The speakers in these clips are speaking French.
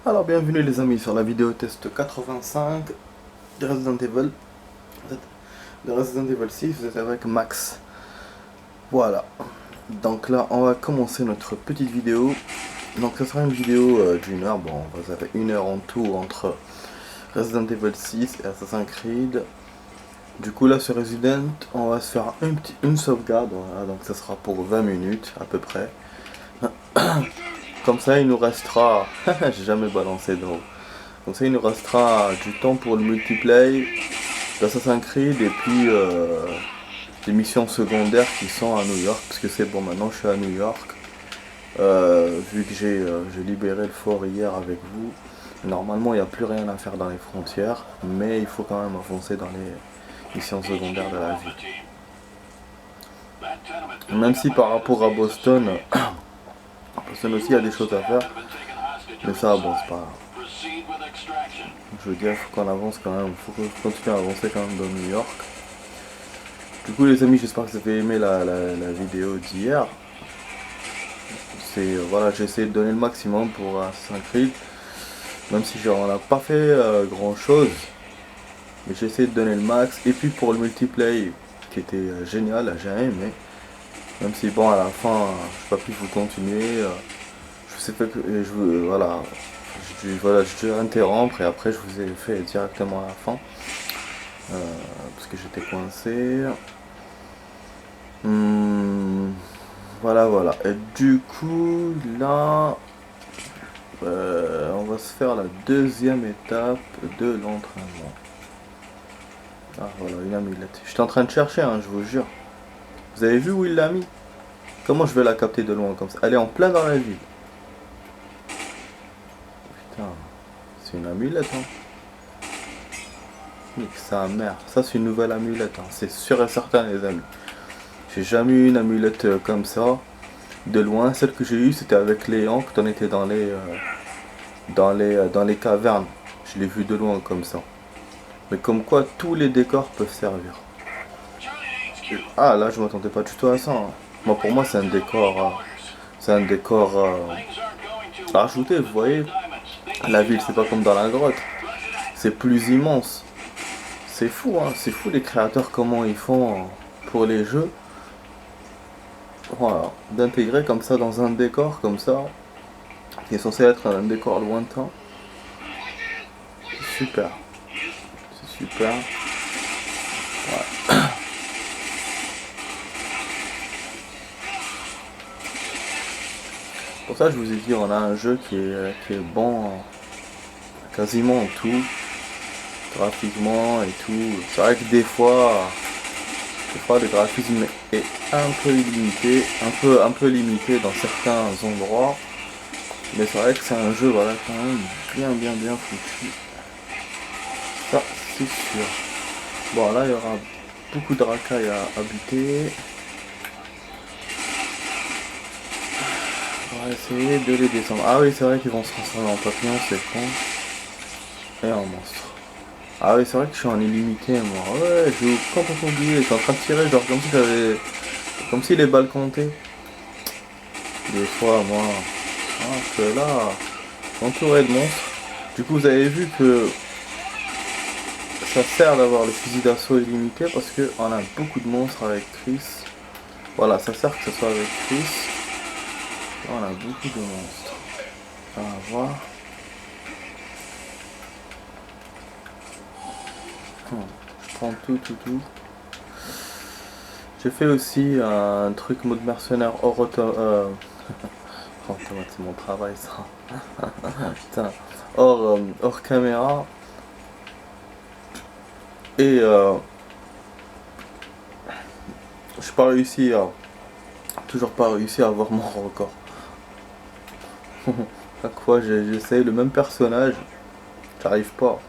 Alors bienvenue les amis sur la vidéo test 85 de Resident Evil. De Resident Evil 6, vous êtes avec Max. Voilà. Donc là on va commencer notre petite vidéo. Donc ce sera une vidéo d'une heure. Bon, vous avez une heure en tout entre Resident Evil 6 et Assassin's Creed. Du coup là sur Resident on va se faire une sauvegarde. Voilà, donc ça sera pour 20 minutes à peu près. Comme ça il nous restera, j'ai jamais balancé d'eau. Comme ça il nous restera du temps pour le multiplayer d'Assassin's Creed et puis des missions secondaires qui sont à New York. Parce que c'est bon, maintenant je suis à New York. Vu que j'ai libéré le fort hier avec vous. Normalement il n'y a plus rien à faire dans les frontières. Mais il faut quand même avancer dans les missions secondaires de la ville. Même si par rapport à Boston... Boston aussi il y a des choses à faire. Mais ça bon c'est pas grave. Je veux dire, il faut qu'on avance quand même, il faut continuer à avancer quand même dans New York. Du coup les amis, j'espère que vous avez aimé la vidéo d'hier. C'est voilà, j'ai essayé de donner le maximum pour Assassin's Creed. Même si on n'a pas fait grand chose. Mais j'ai essayé de donner le max. Et puis pour le multiplayer, qui était génial, j'ai aimé. Même si bon à la fin, je n'ai pas pu vous continuer. Je sais pas que voilà. Je vais interrompre et après je vous ai fait directement à la fin. Parce que j'étais coincé. Voilà. Et du coup, là, on va se faire la deuxième étape de l'entraînement. Ah voilà, une amulette. J'étais en train de chercher, hein, je vous jure. Vous avez vu où il l'a mis? Comment je vais la capter de loin comme ça? Elle est en plein dans la ville. Putain, c'est une amulette, hein. Nique sa mère. Ça, c'est une nouvelle amulette, hein. C'est sûr et certain, les amis. J'ai jamais eu une amulette comme ça. De loin, celle que j'ai eue, c'était avec Léon, quand on était dans les cavernes. Je l'ai vu de loin comme ça. Mais comme quoi, tous les décors peuvent servir. Ah, là, je m'attendais pas du tout à ça, hein. Moi, pour moi, c'est un décor... rajouté, vous voyez. La ville, c'est pas comme dans la grotte. C'est plus immense. C'est fou, hein. C'est fou les créateurs, comment ils font pour les jeux. Voilà. D'intégrer comme ça dans un décor comme ça. Qui est censé être un décor lointain. C'est super. C'est super. Ouais. Pour ça, je vous ai dit, on a un jeu qui est bon quasiment en tout. Graphiquement et tout. C'est vrai que des fois le graphisme est un peu limité. Un peu limité dans certains endroits. Mais c'est vrai que c'est un jeu, voilà, quand même bien foutu. Ça, c'est sûr. Bon, là, il y aura beaucoup de racailles à buter. On va essayer de les descendre. Ah oui, c'est vrai qu'ils vont se transformer en papillon, c'est con. Et en monstre. Ah oui, c'est vrai que je suis en illimité, moi. Ouais, j'ai complètement oublié. Je suis en train de tirer, genre comme si j'avais... Comme si les balles comptaient. Des fois, moi... Ah, que là... Entouré de monstres. Du coup, vous avez vu que... Ça sert d'avoir le fusil d'assaut illimité parce qu'on a beaucoup de monstres avec Chris. Voilà, ça sert que ce soit avec Chris. On a beaucoup de monstres. On va voir. Je prends tout. J'ai fait aussi un truc mode mercenaire hors automate, c'est mon travail ça. Putain, hors caméra. Et j'ai pas réussi à... Toujours pas réussi à avoir mon record. À quoi j'essaye le même personnage. J'arrive pas.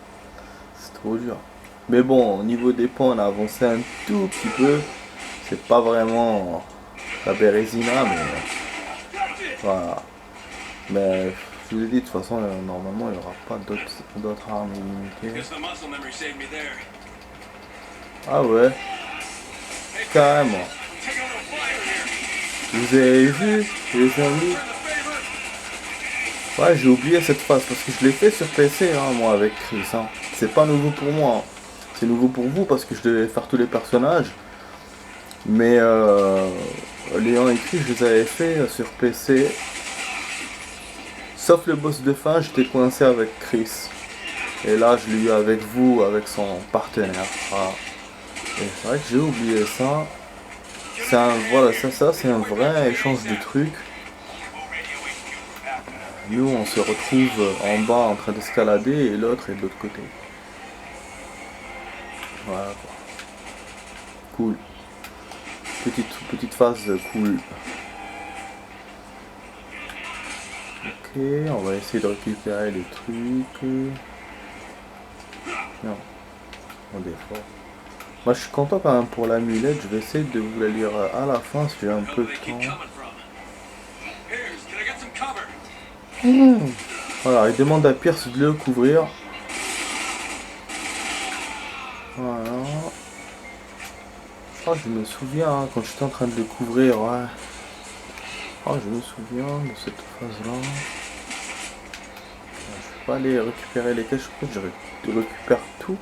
C'est trop dur. Mais bon, au niveau des points, on a avancé un tout petit peu. C'est pas vraiment la Bérésina, mais voilà. Mais je vous ai dit, de toute façon, normalement, il n'y aura pas d'autres armes illimitées. Ah ouais, carrément. Vous avez vu, les amis? Ouais, j'ai oublié cette phase parce que je l'ai fait sur PC, hein, moi, avec Chris. Hein. C'est pas nouveau pour moi. Hein. C'est nouveau pour vous parce que je devais faire tous les personnages. Mais Léon et Chris, je les avais fait sur PC. Sauf le boss de fin, j'étais coincé avec Chris. Et là, je l'ai eu avec vous, avec son partenaire. Voilà. Et c'est vrai que j'ai oublié ça. C'est un, voilà, ça c'est un vrai échange de trucs. Nous, on se retrouve en bas en train d'escalader et l'autre est de l'autre côté. Voilà quoi. Cool. Petite phase cool. Ok, on va essayer de récupérer les trucs. Non, on défend. Moi je suis content quand même pour l'amulette, je vais essayer de vous la lire à la fin si j'ai un peu de temps. Voilà, il demande à Pierce de le couvrir. Voilà. Oh, je me souviens hein, quand j'étais en train de le couvrir, ouais. Oh, je me souviens de cette phase-là. Je peux pas aller récupérer les caches, je récupère tout.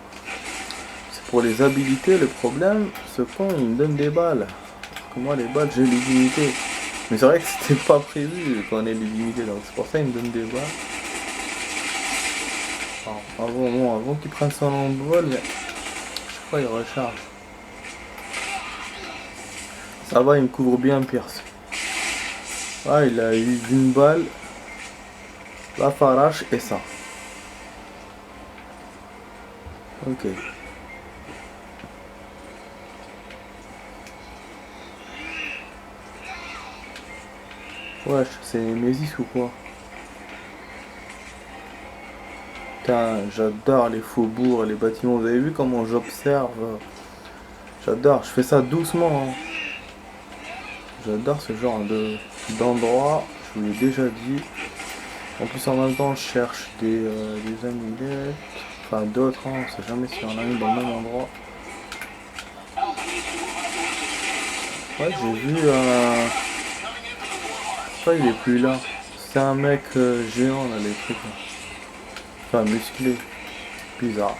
C'est pour les habilités, le problème, ce con il me donne des balles. Parce que moi les balles j'ai l'illimité. Mais c'est vrai que c'était pas prévu qu'on ait l'illimité, donc c'est pour ça qu'il me donne des balles. Avant qu'il prenne son envol, mais je crois qu'il recharge. Ça va, il me couvre bien Pierce. Ah, il a eu une balle, la farache et ça. Ok. Wesh, c'est Nemesis ou quoi? Putain, j'adore les faubourgs, les bâtiments. Vous avez vu comment j'observe? J'adore, je fais ça doucement. Hein. J'adore ce genre d'endroit, je vous l'ai déjà dit. En plus, en même temps, je cherche des amulettes. Enfin, d'autres, hein. On sait jamais si on en a une dans le même endroit. Ouais, j'ai vu un. Pourquoi il est plus là? C'est un mec géant là, les trucs. Là. Enfin, musclé. Bizarre.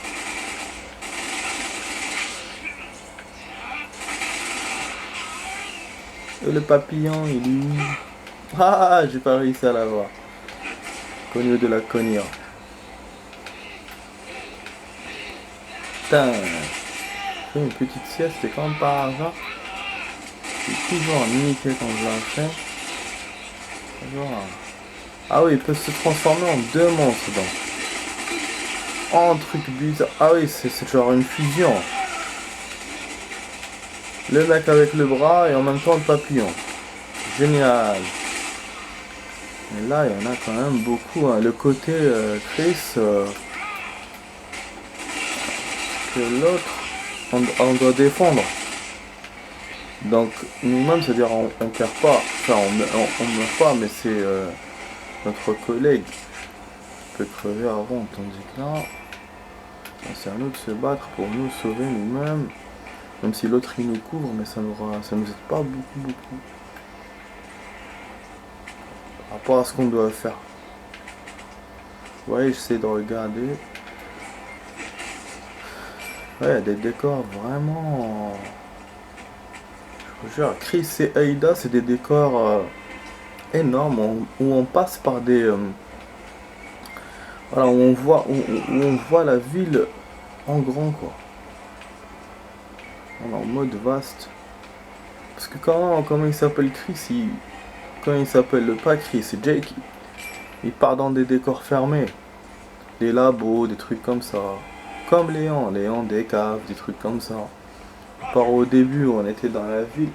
Et le papillon, il est où? Ah, j'ai pas réussi à l'avoir. Connu de la cognure. Putain. Je fais une petite sieste, c'est comme par hasard. C'est toujours limité quand je la fais. Ah oui, il peut se transformer en deux monstres donc. Oh, un truc bizarre. Ah oui, c'est genre une fusion. Le mec avec le bras et en même temps le papillon. Génial. Mais là, il y en a quand même beaucoup. Hein. Le côté Chris, que l'autre, on doit défendre. Donc, nous-mêmes, c'est-à-dire, on perd pas. Enfin, on meurt pas, mais c'est notre collègue qui peut crever avant. Tandis que là, c'est à nous de se battre pour nous sauver nous-mêmes. Même si l'autre il nous couvre, mais ça nous aide pas beaucoup. Par rapport à ce qu'on doit faire. Vous voyez, j'essaie de regarder. Ouais, il y a des décors vraiment. Je vous jure, Chris et Aida, c'est des décors énormes où on passe par des. Voilà, où on voit la ville en grand quoi. En mode vaste. Parce que comment il s'appelle Chris, quand il s'appelle pas Chris, c'est Jake. Il part dans des décors fermés. Des labos, des trucs comme ça. Comme Léon, des caves, des trucs comme ça. À part au début où on était dans la ville.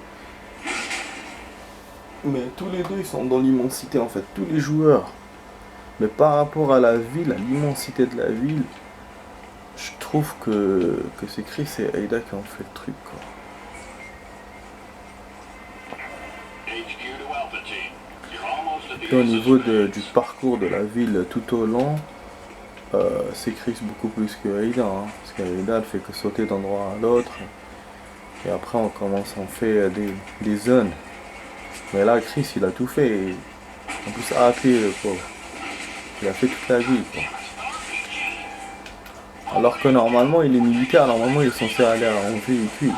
Mais tous les deux ils sont dans l'immensité en fait, tous les joueurs. Mais par rapport à la ville, à l'immensité de la ville, je trouve que c'est Chris et Aida qui ont fait le truc quoi. Et au niveau du parcours de la ville tout au long, c'est Chris beaucoup plus que Aida. Hein, parce qu'Aida elle fait que sauter d'un endroit à l'autre. Et après on commence, on fait des zones. Mais là Chris il a tout fait. Et en plus hâté le pauvre. Il a fait toute la vie, quoi. Alors que normalement, il est militaire, normalement, il est censé aller en véhicule.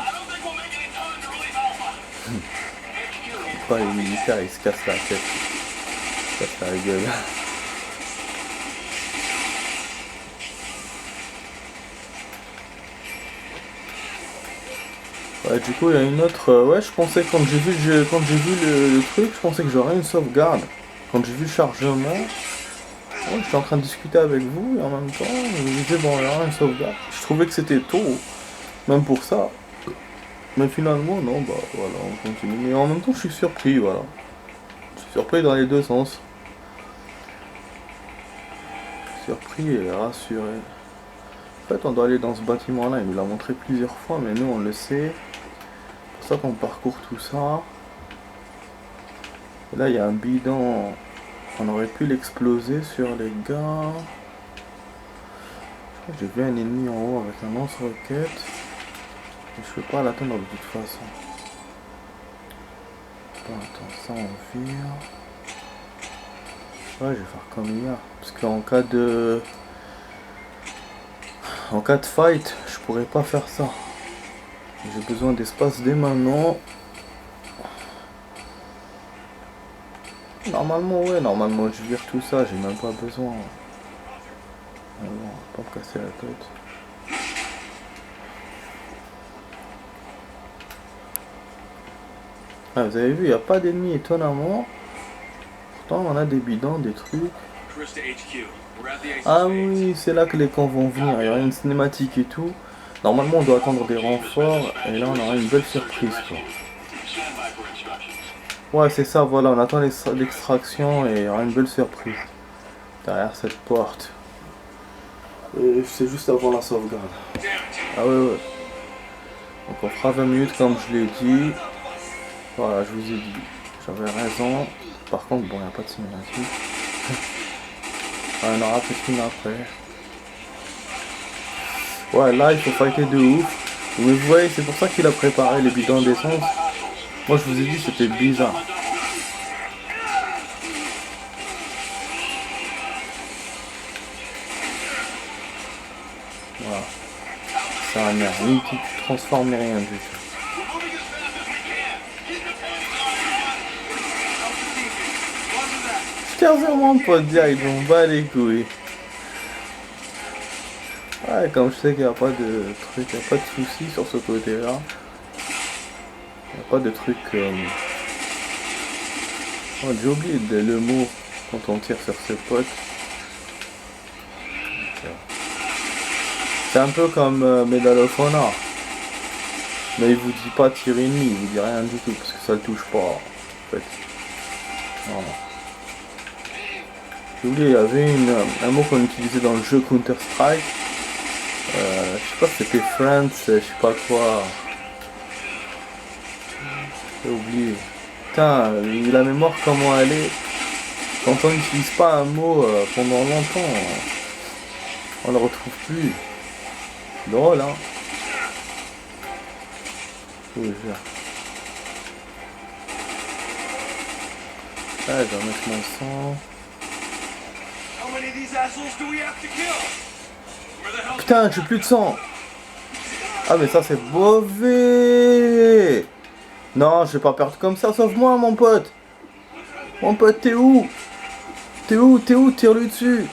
Pourquoi il est militaire, il se casse la tête. Il se casse la gueule. Ouais, du coup, il y a une autre... ouais, je pensais, quand j'ai vu le truc, je pensais que j'aurais une sauvegarde. Quand j'ai vu le chargement, ouais, j'étais en train de discuter avec vous, et en même temps, je me disais, bon, il y aura une sauvegarde. Je trouvais que c'était tôt, même pour ça. Mais finalement, non, bah, voilà, on continue. Mais en même temps, je suis surpris, voilà. Je suis surpris dans les deux sens. Surpris et rassuré. En fait, on doit aller dans ce bâtiment-là, il nous l'a montré plusieurs fois, mais nous, on le sait. C'est pour ça qu'on parcourt tout ça. Et là, il y a un bidon. On aurait pu l'exploser sur les gars. J'ai vu un ennemi en haut avec un lance-roquette. Je peux pas l'atteindre de toute façon. Bon, attends, ça on vire. Ouais, je vais faire comme hier. Parce qu'en cas de... En cas de fight, je pourrais pas faire ça. J'ai besoin d'espace dès maintenant. Normalement, ouais, normalement je vire tout ça, j'ai même pas besoin. Mais bon, pas me casser la tête. Ah, vous avez vu, il n'y a pas d'ennemis étonnamment. Pourtant, on a des bidons, des trucs. Ah oui, c'est là que les camps vont venir. Il y aura une cinématique et tout. Normalement, on doit attendre des renforts. Et là, on aura une belle surprise, quoi. Ouais, c'est ça, voilà. On attend l'extraction et il y aura une belle surprise. Derrière cette porte. Et c'est juste avant la sauvegarde. Ah ouais, ouais. Donc on fera 20 minutes comme je l'ai dit. Voilà, je vous ai dit. J'avais raison. Par contre, bon, il n'y a pas de cinématique. On aura peut-être une après. Ouais, là, il faut fighter de ouf. Mais vous voyez, c'est pour ça qu'il a préparé les bidons d'essence. Moi, je vous ai dit, c'était bizarre. Voilà. C'est un merde. Ni qui transforme, ni rien du tout. Je tiens vraiment pas de dire, ils vont battre les couilles. Ouais, comme je sais qu'il n'y a pas de truc, il n'y a pas de soucis sur ce côté-là. Il n'y a pas de truc... Oh, j'ai oublié le mot quand on tire sur ses potes. C'est un peu comme Medal of Honor. Mais il vous dit pas tirer ennemi, il vous dit rien du tout, parce que ça le touche pas, en fait. Voilà. J'ai oublié, il y avait un mot qu'on utilisait dans le jeu Counter-Strike. Je sais pas si c'était Friends, je sais pas quoi. J'ai oublié. Putain, la mémoire comment elle est. Quand on n'utilise pas un mot pendant longtemps, on le retrouve plus. Drôle, hein. Je vous jure. Ah, je vais mettre mon sang. Putain, j'ai plus de sang. Ah mais ça c'est mauvais. Non, je vais pas perdre comme ça, sauve-moi mon pote. Mon pote, t'es où? T'es où? Tire-lui dessus.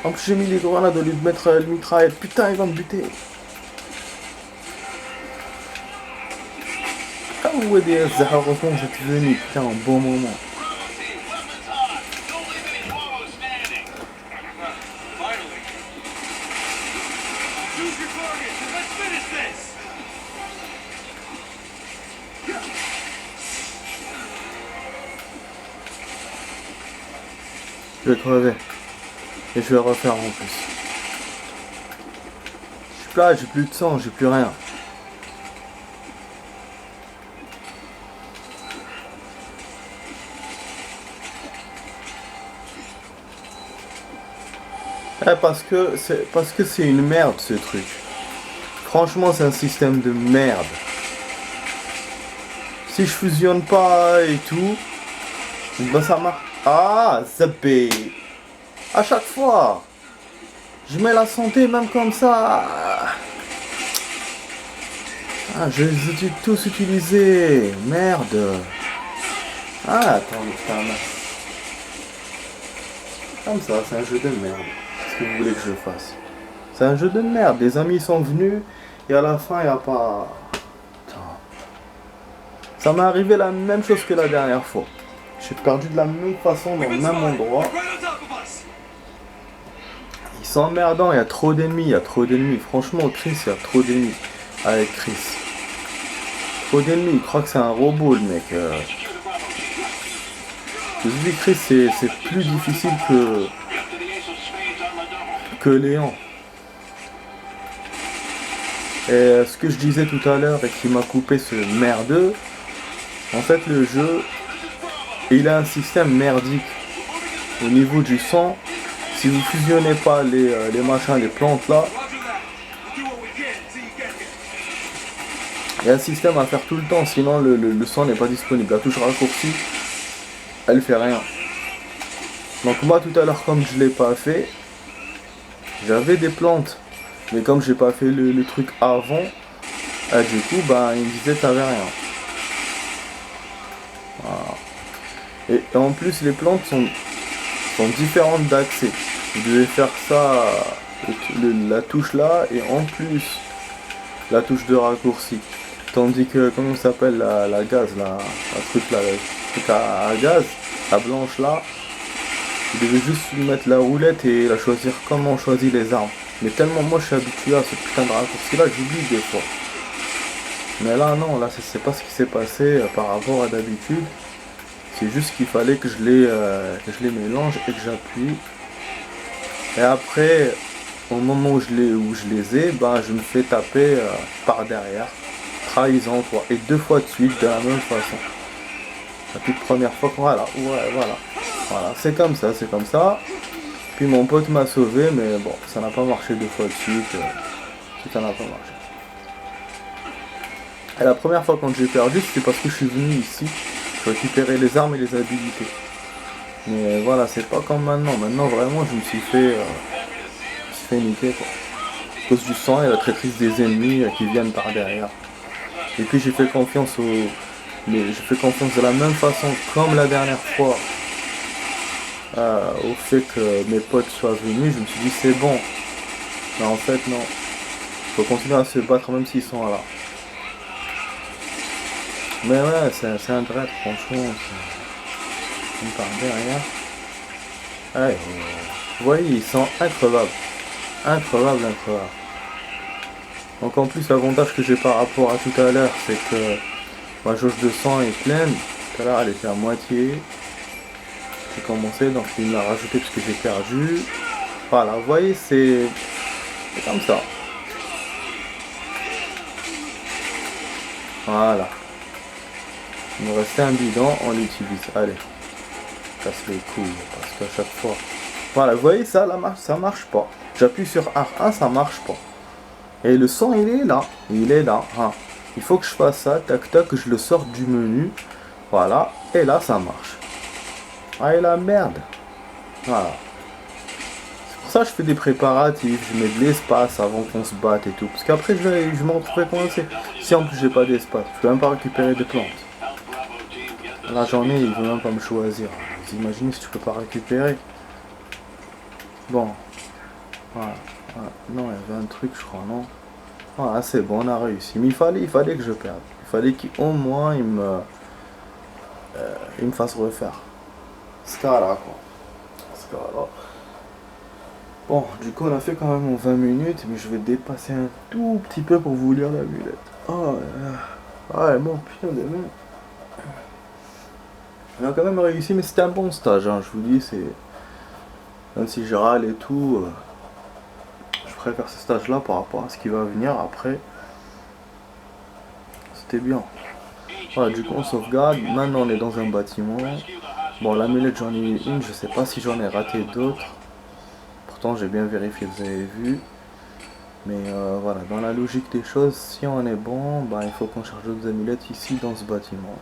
En plus j'ai mis les grenades au lieu de mettre le mitraillette. Putain, il va me buter. Ah ouais, des heureusement j'étais venu, putain, en bon moment. Je vais crever. Et je vais refaire en plus. Je suis là, j'ai plus de sang, j'ai plus rien. Parce que c'est une merde ce truc. Franchement, c'est un système de merde. Si je fusionne pas et tout, bah ça marche. Ah, zappé. À chaque fois. Je mets la santé même comme ça. Ah, je les ai tous utilisés. Merde. Ah, attends, putain. Comme ça, c'est un jeu de merde. Qu'est-ce que vous voulez que je fasse? C'est un jeu de merde. Les amis sont venus et à la fin, il n'y a pas... Putain. Ça m'est arrivé la même chose que la dernière fois. J'ai perdu de la même façon dans le même endroit. Ils sont emmerdants, il y a trop d'ennemis, il y a trop d'ennemis. Franchement, Chris, il y a trop d'ennemis. Avec Chris. Trop d'ennemis, il croit que c'est un robot, le mec. Je dis, Chris, c'est plus difficile que Léon. Et ce que je disais tout à l'heure et qui m'a coupé ce merdeux, en fait, le jeu, il a un système merdique. Au niveau du sang, si vous fusionnez pas les machins, les plantes là, il y a un système à faire tout le temps, sinon le sang n'est pas disponible. La touche raccourcie, elle fait rien. Donc moi tout à l'heure, comme je l'ai pas fait, j'avais des plantes. Mais comme j'ai pas fait le truc avant, du coup, bah, il me disait t'avais rien. Voilà. Et en plus, les plantes sont différentes d'accès. Vous devez faire ça, la touche là, et en plus, la touche de raccourci. Tandis que, comment ça s'appelle, la gaz, la truc là, le truc à gaz, la blanche là, vous devez juste mettre la roulette et la choisir comme on choisit les armes. Mais tellement moi je suis habitué à ce putain de raccourci là, j'oublie des fois. Mais là non, là c'est pas ce qui s'est passé par rapport à d'habitude. C'est juste qu'il fallait que je les mélange et que j'appuie. Et après, au moment où je les ai, ben, je me fais taper par derrière. Trahison quoi. Et 2 fois de suite de la même façon. La toute première fois, voilà, ouais, voilà. Voilà, c'est comme ça, c'est comme ça. Puis mon pote m'a sauvé, mais bon, ça n'a pas marché 2 fois de suite. Ça n'a pas marché. Et la première fois quand j'ai perdu, c'était parce que je suis venu ici, je récupérais les armes et les habilités. Mais voilà, c'est pas comme maintenant. Maintenant, vraiment, je me suis fait niquer, quoi. À cause du sang et la traîtrise des ennemis qui viennent par derrière. Et puis j'ai fait confiance de la même façon comme la dernière fois. Au fait que mes potes soient venus, je me suis dit c'est bon. Mais en fait non. Faut continuer à se battre même s'ils sont là. Mais ouais, c'est un traître, franchement. On part derrière. Ouais, vous voyez, ils sont increvables. Increvables. Donc en plus l'avantage que j'ai par rapport à tout à l'heure, c'est que ma jauge de sang est pleine. Tout à l'heure elle était à moitié. J'ai commencé, donc il l'a rajouté parce que j'ai perdu. Voilà, vous voyez, c'est comme ça. Voilà. Il me restait un bidon, on l'utilise. Allez. Casse les couilles, parce qu'à chaque fois. Voilà, vous voyez ça, ça marche pas. J'appuie sur R1, ça marche pas. Et le son, il est là. Il est là. Hein. Il faut que je fasse ça, tac tac, que je le sorte du menu. Voilà. Et là, ça marche. Ah, et la merde. Voilà. C'est pour ça que je fais des préparatifs. Je mets de l'espace avant qu'on se batte et tout. Parce qu'après, je m'en retrouverai coincé. Si en plus, j'ai pas d'espace, je peux même pas récupérer des plantes. Là, j'en ai, il veut même pas me choisir. Vous imaginez si tu peux pas récupérer. Bon. Voilà. Non, il y avait un truc, je crois, non. Voilà, c'est bon, on a réussi. Mais il fallait que je perde. Il fallait qu'au moins il me fasse refaire. Ce cas-là, quoi. Ce cas-là. Bon, du coup, on a fait quand même 20 minutes, mais je vais dépasser un tout petit peu pour vous lire la mulette. Oh, ouais, bon, putain de merde. On a quand même réussi, mais c'était un bon stage, hein, je vous dis, c'est... Même si je râle et tout, je préfère ce stage-là par rapport à ce qui va venir après. C'était bien. Voilà, du coup on sauvegarde, maintenant on est dans un bâtiment. Bon, l'amulette j'en ai eu une, je sais pas si j'en ai raté d'autres. Pourtant j'ai bien vérifié, vous avez vu. Mais voilà, dans la logique des choses, si on est bon, bah, il faut qu'on charge d'autres amulettes ici dans ce bâtiment.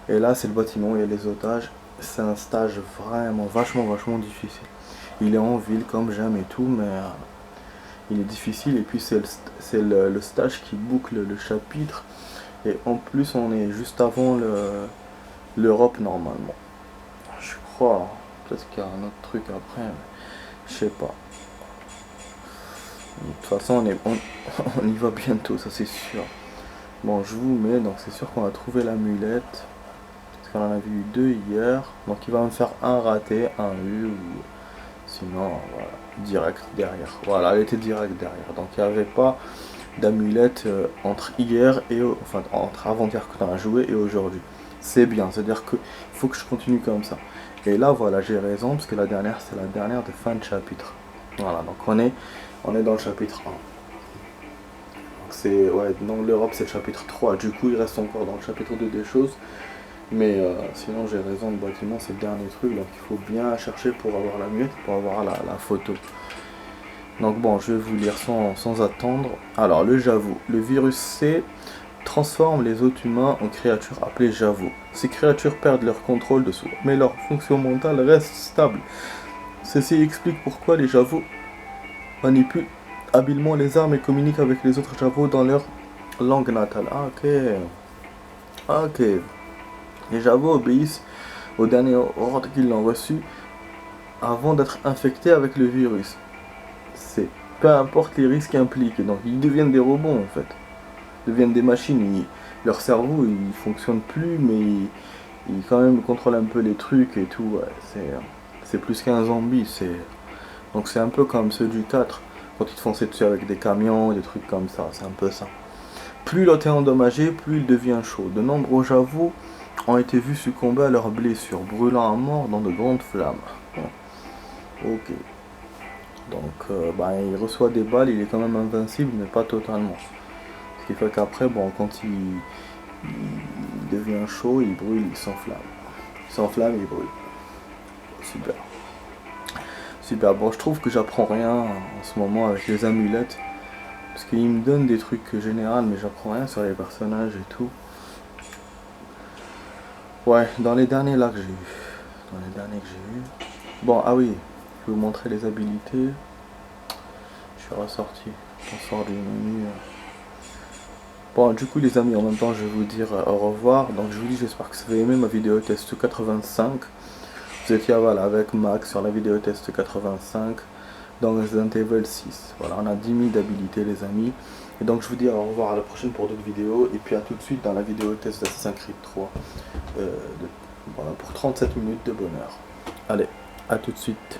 Et là c'est le bâtiment où il y a les otages. C'est un stage vraiment vachement difficile. Il est en ville comme j'aime et tout, mais il est difficile. Et puis c'est le stage qui boucle le chapitre. Et en plus, on est juste avant l'Europe normalement. Je crois. Peut-être qu'il y a un autre truc après, mais je sais pas. De toute façon, on y va bientôt, ça c'est sûr. Bon, je vous mets, donc c'est sûr qu'on a trouvé l'amulette. Parce qu'on en a vu deux hier. Donc il va me faire un raté, un U, ou sinon, voilà, direct derrière. Voilà, elle était direct derrière. Donc il n'y avait pas d'amulette entre hier et enfin entre avant-hier que tu as joué et aujourd'hui. C'est bien, c'est-à-dire qu'il faut que je continue comme ça. Et là, voilà, j'ai raison, parce que la dernière, c'est la dernière de fin de chapitre. Voilà, donc on est dans le chapitre 1. C'est, ouais, dans l'Europe c'est le chapitre 3, du coup il reste encore dans le chapitre 2 des choses, mais sinon j'ai raison, le bâtiment c'est le dernier truc, donc il faut bien chercher pour avoir la muette, pour avoir la photo. Donc bon, je vais vous lire sans attendre. Alors le Javou, le virus C transforme les hôtes humains en créatures appelées Javou. Ces créatures perdent leur contrôle de soi, mais leur fonction mentale reste stable. Ceci explique pourquoi les Javou manipulent habilement les armes et communiquent avec les autres Javos dans leur langue natale. Ah, ok. Ah, ok. Les Javos obéissent au dernier ordre qu'ils ont reçu avant d'être infectés avec le virus. C'est peu importe les risques impliqués. Donc ils deviennent des robots en fait. Ils deviennent des machines. Leur cerveau il fonctionne plus, mais ils quand même contrôlent un peu les trucs et tout. Ouais, c'est plus qu'un zombie. Donc c'est un peu comme ceux du 4. Quand ils te fonçaient dessus avec des camions, des trucs comme ça, c'est un peu ça. Plus l'hôte est endommagé, plus il devient chaud. De nombreux Javos ont été vus succomber à leurs blessures, brûlant à mort dans de grandes flammes. Ok. Donc, il reçoit des balles, il est quand même invincible, mais pas totalement. Ce qui fait qu'après, bon, quand il devient chaud, il brûle, il s'enflamme. Il s'enflamme, il brûle. Super. Super, bon, je trouve que j'apprends rien en ce moment avec les amulettes. Parce qu'ils me donnent des trucs généraux, mais j'apprends rien sur les personnages et tout. Ouais, dans les derniers là que j'ai eu. Bon, ah oui, je vais vous montrer les habilités. Je suis ressorti. On sort du menu. Bon, du coup, les amis, en même temps, je vais vous dire au revoir. Donc, je vous dis, j'espère que vous avez aimé ma vidéo test 85. Vous étiez avec Max sur la vidéo test 85 dans Resident Evil 6. Voilà, on a 10 000 d'habilités, les amis. Et donc, je vous dis au revoir à la prochaine pour d'autres vidéos. Et puis, à tout de suite dans la vidéo test d'Assassin's Creed 3. Voilà, pour 37 minutes de bonheur. Allez, à tout de suite.